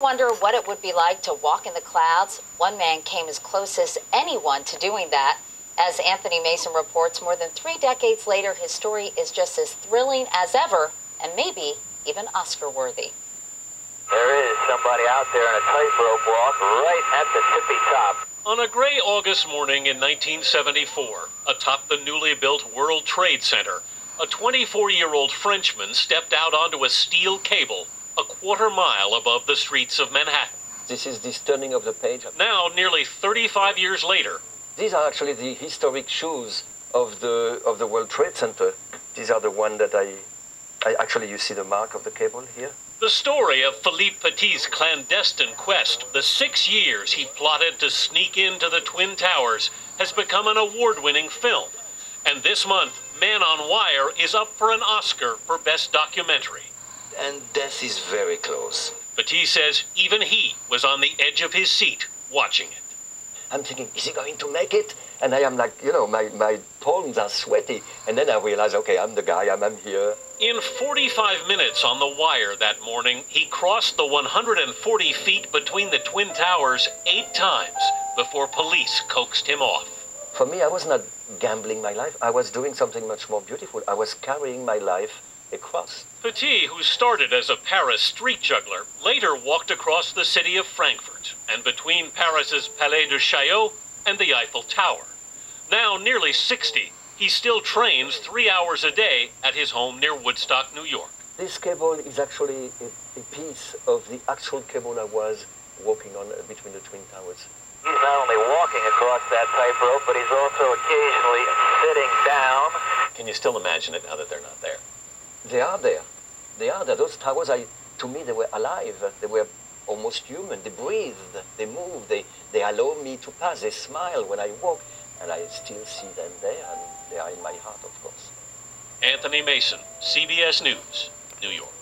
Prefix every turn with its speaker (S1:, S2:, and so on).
S1: Wonder what it would be like to walk in the clouds. One man came as close as anyone to doing that. As Anthony Mason reports, more than 3 decades later, his story is just as thrilling as ever, and maybe even Oscar-worthy.
S2: There is somebody out there in a tightrope walk right at the tippy top.
S3: On a gray August morning in 1974, atop the newly built World Trade Center, a 24-year-old Frenchman stepped out onto a steel cable a quarter-mile above the streets of Manhattan.
S4: This is the turning of the page.
S3: Now, nearly 35 years later,
S4: these are actually the historic shoes of the World Trade Center. These are the ones that I actually, you see the mark of the cable here?
S3: The story of Phillippe Petit's clandestine quest, the 6 years he plotted to sneak into the Twin Towers, has become an award-winning film. And this month, Man on Wire is up for an Oscar for Best Documentary.
S4: And death is very close.
S3: Petit says even he was on the edge of his seat watching it.
S4: I'm thinking, is he going to make it? And I am like, you know, my palms are sweaty. And then I realize, okay, I'm the guy, I'm here.
S3: In 45 minutes on the wire that morning, he crossed the 140 feet between the Twin Towers 8 times before police coaxed him off.
S4: For me, I was not gambling my life. I was doing something much more beautiful. I was carrying my life across.
S3: Petit, who started as a Paris street juggler, later walked across the city of Frankfurt and between Paris's Palais de Chaillot and the Eiffel Tower. Now nearly 60, he still trains 3 hours a day at his home near Woodstock, New York.
S4: This cable is actually a piece of the actual cable I was walking on between the Twin Towers.
S2: He's not only walking across that tightrope, but he's also occasionally sitting down.
S3: Can you still imagine it now that they're not there?
S4: They are there. They are there. Those towers, to me, they were alive. They were almost human. They breathed. They moved. They allow me to pass. They smile when I walk. And I still see them there, and they are in my heart, of course.
S3: Anthony Mason, CBS News, New York.